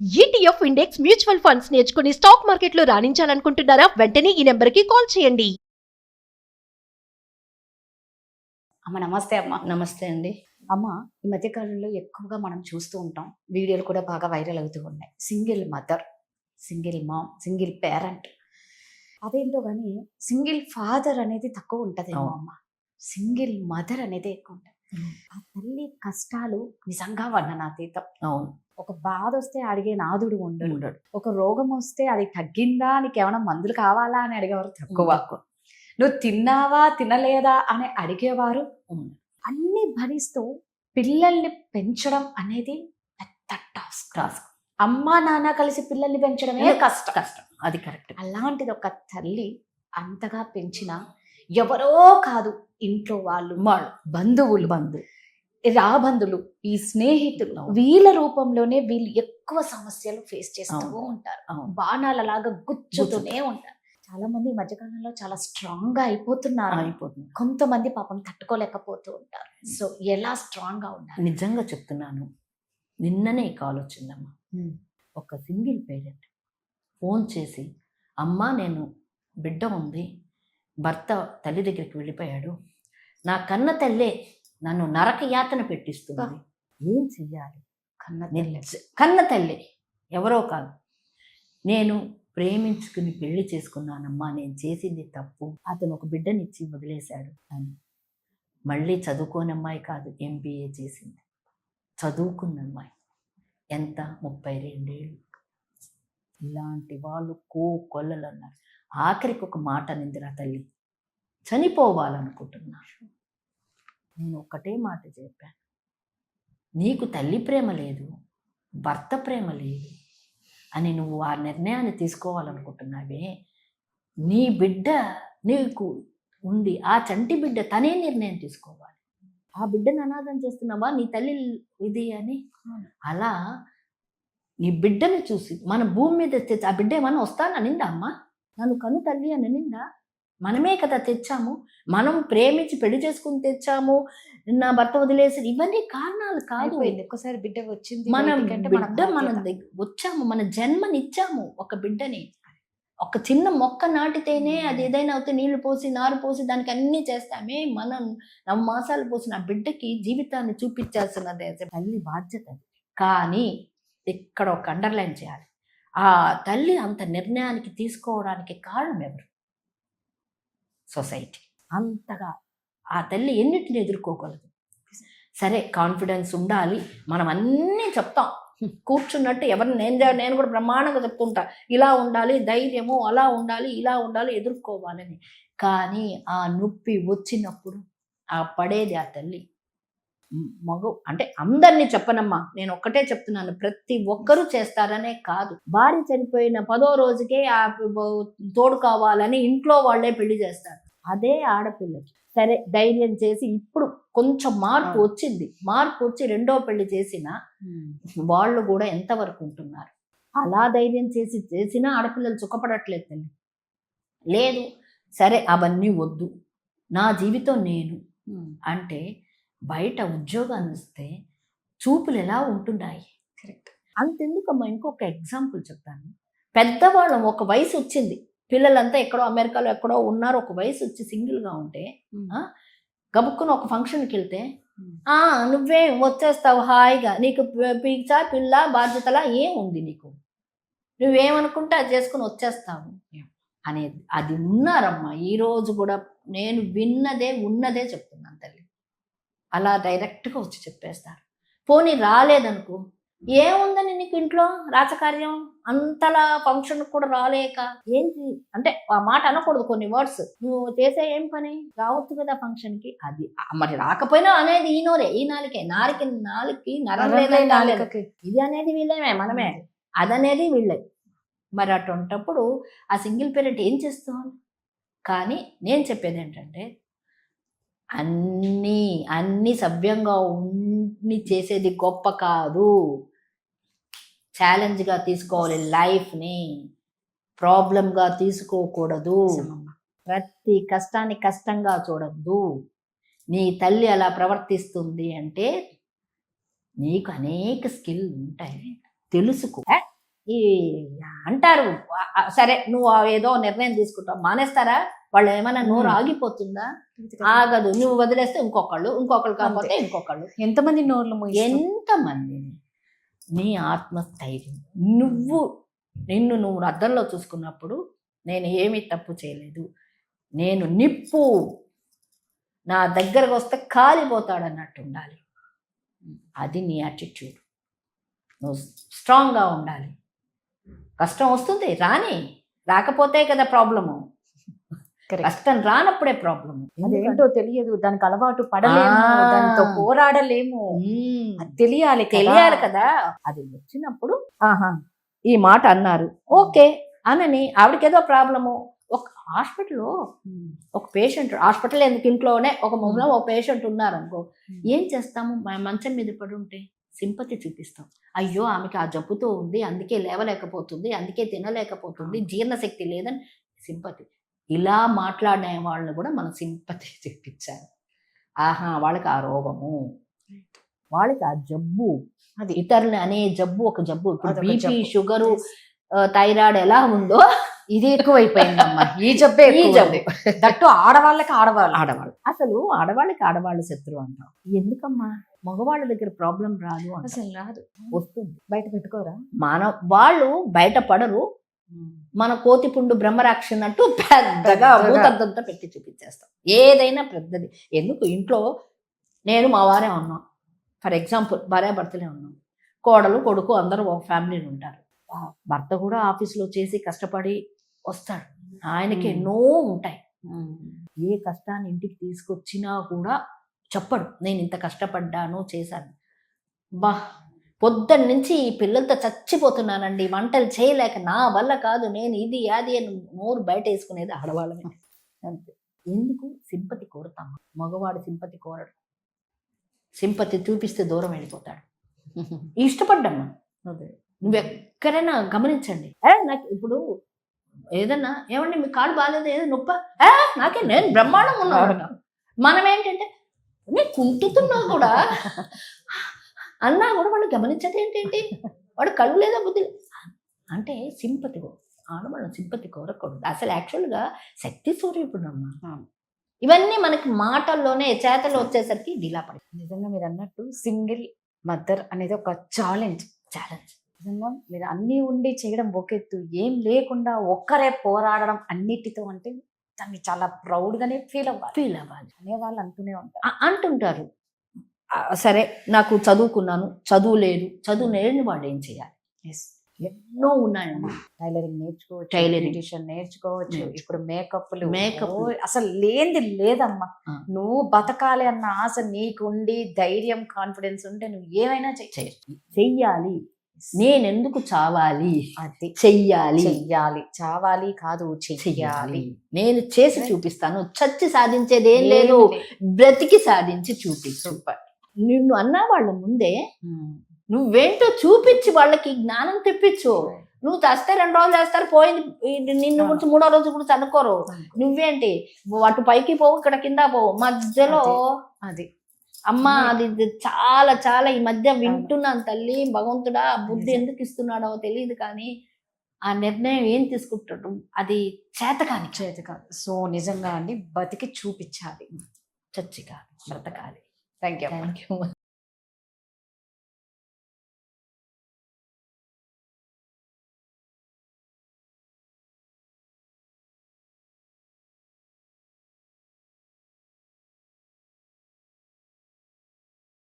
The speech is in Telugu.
ఈటీఎఫ్ ఇండెక్స్ మ్యూచువల్ ఫండ్స్ నేర్చుకుని స్టాక్ మార్కెట్లో రాణించాలనుకుంటున్నారా? వెంటనే ఈ నెంబర్కి కాల్ చేయండి. అమ్మ నమస్తే అమ్మ. నమస్తే అండి. అమ్మ, ఈ మధ్యకాలంలో ఎక్కువగా మనం చూస్తూ ఉంటాం, వీడియోలు కూడా బాగా వైరల్ అవుతూ ఉన్నాయి. Single mother, single ma'am, single parent. అదేంటో కానీ సింగిల్ ఫాదర్ అనేది తక్కువ ఉంటుందేమో అమ్మ. సింగిల్ మదర్ అనేది ఎక్కువ ఉంటుంది. ఆ తల్లి కష్టాలు నిజంగా వర్ణనాతీతం. అవును. ఒక బాధ వస్తే అడిగే నాదుడు ఉండడు. ఒక రోగం వస్తే అది తగ్గిందా, నీకు ఏమైనా మందులు కావాలా అని అడిగేవారు తక్కువ. నువ్వు తిన్నావా తినలేదా అని అడిగేవారు. అన్ని భరిస్తూ పిల్లల్ని పెంచడం అనేది పెద్ద టాస్క్. అమ్మా నాన్న కలిసి పిల్లల్ని పెంచడమే కష్టం. అది కరెక్ట్. అలాంటిది ఒక తల్లి అంతగా పెంచిన ఎవరో కాదు, ఇంట్లో వాళ్ళు, బంధువులు, రాబంధువులు, ఈ స్నేహితులు, వీళ్ళ రూపంలోనే వీళ్ళు ఎక్కువ సమస్యలు ఫేస్ చేస్తూ ఉంటారు. బాణాలలాగా గుచ్చుతూనే ఉంటారు. చాలా మంది ఈ మధ్యకాలంలో చాలా స్ట్రాంగ్ గా అయిపోతున్నారు. కొంతమంది పాపం తట్టుకోలేకపోతూ ఉంటారు. సో ఎలా స్ట్రాంగ్ గా ఉండాలి? నిజంగా చెప్తున్నాను, నిన్ననే కాల్ వచ్చిందమ్మా. ఒక సింగిల్ పేరెంట్ ఫోన్ చేసి, అమ్మా నేను బిడ్డ ఉంది, భర్త తల్లి దగ్గరికి వెళ్ళిపోయాడు, నా కన్న తల్లే నన్ను నరక యాతన పెట్టిస్తుంది, ఏం చెయ్యాలి? కన్న తల్లి ఎవరో కాదు, నేను ప్రేమించుకుని పెళ్లి చేసుకున్నానమ్మా, నేను చేసింది తప్పు, అతను ఒక బిడ్డనిచ్చి వదిలేశాడు అని. మళ్ళీ చదువుకోని అమ్మాయి కాదు, ఎంబీఏ చేసింది, చదువుకున్న అమ్మాయి, ఎంత 32 ఏళ్ళు. ఇలాంటి వాళ్ళు కొల్లలు అన్నారు. ఆఖరికి ఒక మాట నిందిరా తల్లి, చనిపోవాలనుకుంటున్నాను. నేను ఒకటే మాట చెప్పాను, నీకు తల్లి ప్రేమ లేదు, భర్త ప్రేమ లేదు అని నువ్వు ఆ నిర్ణయాన్ని తీసుకోవాలనుకుంటున్నావే, నీ బిడ్డ నీకు ఉంది, ఆ చంటి బిడ్డ తనే నిర్ణయం తీసుకోవాలి. ఆ బిడ్డను అనాథం చేస్తున్నావా, నీ తల్లి ఇది అని. అలా నీ బిడ్డను చూసి మన భూమి మీద తెచ్చి ఆ బిడ్డ ఏమన్నా వస్తాననిందా అమ్మ? నన్ను కను తల్లి అని అనిందా? మనమే కదా తెచ్చాము, మనం ప్రేమించి పెళ్లి చేసుకుని తెచ్చాము, నా భర్త వదిలేసి, ఇవన్నీ కారణాలు కాదు. ఒక్కసారి బిడ్డ వచ్చింది, మనం వచ్చాము, మన జన్మనిచ్చాము ఒక బిడ్డని. ఒక చిన్న మొక్క నాటితేనే అది ఏదైనా అవుతే నీళ్లు పోసి నారు పోసి దానికి అన్నీ చేస్తామే. మనం 9 మాసాలు పోసిన ఆ బిడ్డకి జీవితాన్ని చూపించాల్సినదే తల్లి బాధ్యత. కానీ ఇక్కడ ఒక అండర్లైన్ చేయాలి, ఆ తల్లి అంత నిర్ణయానికి తీసుకోవడానికి కారణం ఎవరు? సొసైటీ. అంతగా ఆ తల్లి ఎన్నిటిని ఎదుర్కోగలదు. సరే, కాన్ఫిడెన్స్ ఉండాలి, మనం అన్నీ చెప్తాం, కూర్చున్నట్టు ఎవరిని నేను కూడా బ్రహ్మాండంగా చెప్తుంటా, ఇలా ఉండాలి, ధైర్యము అలా ఉండాలి, ఇలా ఉండాలి, ఎదుర్కోవాలని. కానీ ఆ నొప్పి వచ్చినప్పుడు ఆ పడేది ఆ తల్లి. అంటే అందరినీ చెప్పనమ్మా, నేను ఒక్కటే చెప్తున్నాను, ప్రతి ఒక్కరూ చేస్తారనే కాదు. భార్య చనిపోయిన 10వ రోజుకే ఆ తోడు కావాలని ఇంట్లో వాళ్ళే పెళ్లి చేస్తారు. అదే ఆడపిల్లకి సరే ధైర్యం చేసి ఇప్పుడు కొంచెం మార్పు వచ్చింది, మార్పు వచ్చి 2వ పెళ్లి చేసిన వాళ్ళు కూడా ఎంతవరకు ఉంటున్నారు? అలా ధైర్యం చేసినా ఆడపిల్లలు సుఖపడట్లేదు తల్లి. లేదు, సరే అవన్నీ వద్దు, నా జీవితం నేను అంటే బయట ఉద్యోగాన్ని ఇస్తే చూపులు ఎలా ఉంటున్నాయి? కరెక్ట్. అంతెందుకమ్మా, ఇంకొక ఎగ్జాంపుల్ చెప్తాను. పెద్దవాళ్ళం, ఒక వయసు వచ్చింది, పిల్లలంతా ఎక్కడో అమెరికాలో ఎక్కడో ఉన్నారు, ఒక వయసు వచ్చి సింగిల్గా ఉంటే గబుక్కున ఒక ఫంక్షన్కి వెళ్తే, నువ్వేం వచ్చేస్తావు హాయిగా, నీకు పిచ్చా పిల్ల బాధ్యతలా ఏముంది నీకు, నువ్వేమనుకుంటే అది చేసుకుని వచ్చేస్తావు అనేది. అది ఉన్నారమ్మా ఈరోజు కూడా. నేను విన్నదే ఉన్నదే చెప్తున్నాను తల్లి. అలా డైరెక్ట్గా వచ్చి చెప్పేస్తారు. పోనీ రాలేదనుకో, ఏముందని నీకు ఇంట్లో రాజకార్యం, అంతలా ఫంక్షన్ కూడా రాలేక ఏంటి అంటే ఆ మాట అనకూడదు, కొన్ని వర్డ్స్. నువ్వు చేసే ఏం పని, రావచ్చు కదా ఫంక్షన్కి. అది మరి రాకపోయినా అనేది ఈ నాలుకి నరలేకి, ఇది అనేది వీళ్ళేమే, మనమే, అదనేది వీళ్ళే. మరి అటువంటప్పుడు ఆ సింగిల్ పేరెంట్ ఏం చేస్తాం? కానీ నేను చెప్పేది ఏంటంటే, అన్నీ సవ్యంగా ఉండి చేసేది గొప్ప కాదు. ఛాలెంజ్గా తీసుకోవాలి, లైఫ్ని ప్రాబ్లంగా తీసుకోకూడదు. ప్రతి కష్టాన్ని కష్టంగా చూడద్దు. నీ తల్లి అలా ప్రవర్తిస్తుంది అంటే నీకు అనేక స్కిల్ ఉంటాయి, తెలుసుకో. ఈ అంటారు సరే నువ్వు ఏదో నిర్ణయం తీసుకుంటావు, మానేస్తారా? వాళ్ళు ఏమైనా నోరు ఆగిపోతుందా? ఆగదు. నువ్వు వదిలేస్తే ఇంకొకళ్ళు కాకపోతే ఇంకొకళ్ళు. ఎంతమంది నోర్లు ఎంతమందిని? నీ ఆత్మస్థైర్యం, నువ్వు అద్దంలో చూసుకున్నప్పుడు నేను ఏమీ తప్పు చేయలేదు, నేను నిప్పు, నా దగ్గరకు వస్తే కాలిపోతాడన్నట్టు ఉండాలి. అది నీ యాటిట్యూడ్. నువ్వు స్ట్రాంగ్గా ఉండాలి. కష్టం వస్తుంది, రాకపోతే కదా ప్రాబ్లము. కష్టం రానప్పుడే ప్రాబ్లము. అదేంటో తెలియదు, దానికి అలవాటు పడలేము, దానితో పోరాడలేము. తెలియాలి కదా. అది వచ్చినప్పుడు ఈ మాట అన్నారు, ఓకే అనని. ఆవిడకేదో ప్రాబ్లము. ఒక హాస్పిటల్లో ఒక పేషెంట్, హాస్పిటల్ ఎందుకు ఇంట్లోనే ఒక మూలలో ఒక పేషెంట్ ఉన్నారు అనుకో, ఏం చేస్తాము? మంచం మీద పడి ఉంటే సింపతి చూపిస్తాం. అయ్యో ఆమెకి ఆ జబ్బుతో ఉంది, అందుకే లేవలేకపోతుంది, అందుకే తినలేకపోతుంది, జీర్ణశక్తి లేదని సింపతి. ఇలా మాట్లాడే వాళ్ళని కూడా మనం సింపతి చూపించాలి. వాళ్ళకి ఆ రోగము, వాళ్ళకి ఆ జబ్బు, అది ఇతరులు అనే జబ్బు ఒక జబ్బు. ఇప్పుడు బీపీ, షుగరు, థైరాయిడ్ ఎలా ఉందో ఇది ఎక్కువైపోయిందమ్మా. ఈ జబ్బు దట్టు ఆడవాళ్ళకి ఆడవాళ్ళు. అసలు ఆడవాళ్ళకి ఆడవాళ్ళు శత్రువు అంటాం. ఎందుకమ్మా? మగవాళ్ళ దగ్గర ప్రాబ్లం రాదు, అసలు రాదు, వస్తుంది. బయట పెట్టుకోరా? వాళ్ళు బయట పడరు. మన కోతిపుండు బ్రహ్మరాక్షి అన్నట్టు పెద్దగా భూతద్దంతా పెట్టి చూపించేస్తాం. ఏదైనా పెద్దది. ఎందుకు? ఇంట్లో నేను మా వారే ఉన్నాం, ఫర్ ఎగ్జాంపుల్ భార్యాభర్తలే ఉన్నాం, కోడలు కొడుకు అందరూ ఒక ఫ్యామిలీని ఉంటారు. భర్త కూడా ఆఫీస్లో చేసి కష్టపడి వస్తాడు, ఆయనకి ఎన్నో ఉంటాయి. ఏ కష్టాన్ని ఇంటికి తీసుకొచ్చినా కూడా చెప్పడు, నేను ఇంత కష్టపడ్డాను, చేశాను. పొద్దున్న నుంచి ఈ పిల్లలతో చచ్చిపోతున్నానండి, వంటలు చేయలేక, నా వల్ల కాదు, నేను ఇది అది అని నోరు బయట వేసుకునేది ఆడవాళ్ళమే. అంతే. ఎందుకు? సింపతి కోరుతాం. మగవాడు సింపతి కోరడు. సింపతి చూపిస్తే దూరం వెళ్ళిపోతాడు. ఇష్టపడ్డాము. నువ్వు ఎక్కడైనా గమనించండి. నాకు ఇప్పుడు ఏదన్నా, ఏమండి మీ కాళ్ళు బాగాలేదు, ఏదో నొప్ప, నేను బ్రహ్మాండం ఉన్నాడు. మనం ఏంటంటే నేను కుంటుతున్నావు కూడా అన్నా కూడా వాళ్ళు గమనించదు. ఏంటంటే వాడు కళ్ళు లేదా బుద్ధి అంటే సింపతి. ఆడవాళ్ళ సింపతి కోరకూడదు. అసలు యాక్చువల్గా శక్తి స్వరూపుడు అమ్మా. ఇవన్నీ మనకి మాటల్లోనే, చేతలు వచ్చేసరికి ఢీలా పడి. నిజంగా మీరు అన్నట్టు సింగిల్ మదర్ అనేది ఒక ఛాలెంజ్. నిజంగా మీరు అన్నీ ఉండి చేయడం ఒకెత్తు, ఏం లేకుండా ఒక్కరే పోరాడడం అన్నిటితో అంటే దాన్ని చాలా ప్రౌడ్గానే ఫీల్ అవ్వాలి అనేవాళ్ళు అంటుంటారు. సరే నాకు చదువుకున్నాను, చదువు లేదు, చదువు లేని వాడు ఏం చేయాలి? ఎన్నో ఉన్నాయమ్మా. టైలరింగ్ నేర్చుకోవచ్చు, టైలరింగ్ నేర్చుకోవచ్చు, ఇప్పుడు మేకప్ అసలు లేనిది లేదమ్మా. నువ్వు బతకాలి అన్న ఆశ నీకుండి, ధైర్యం, కాన్ఫిడెన్స్ ఉంటే నువ్వు ఏమైనా చెయ్యాలి. నేనెందుకు చావాలి? అది చెయ్యాలి. చావాలి కాదు, చెయ్యాలి. నేను చేసి చూపిస్తాను. చచ్చి సాధించేది ఏం లేదు, బ్రతికి సాధించి చూపిస్తు. నిన్ను అన్న వాళ్ళ ముందే నువ్వేంటో చూపించి వాళ్ళకి జ్ఞానం తెప్పించు. నువ్వు చేస్తే 2 రోజులు చేస్తారు, పోయింది. నిన్ను గురించి 3వ రోజు కూడా చదువుకోరు. నువ్వేంటి అటు పైకి పోవు, ఇక్కడ కింద పోవు, మధ్యలో అది అమ్మా. అది చాలా చాలా ఈ మధ్య వింటున్నాను తల్లి. భగవంతుడా బుద్ధి ఎందుకు ఇస్తున్నాడో తెలియదు, కానీ ఆ నిర్ణయం ఏం తీసుకుంటాడు అది చేతకాని. సో నిజంగా అండి, బతికి చూపించాలి, చచ్చి కాదు, బ్రతకాలి. Thank you.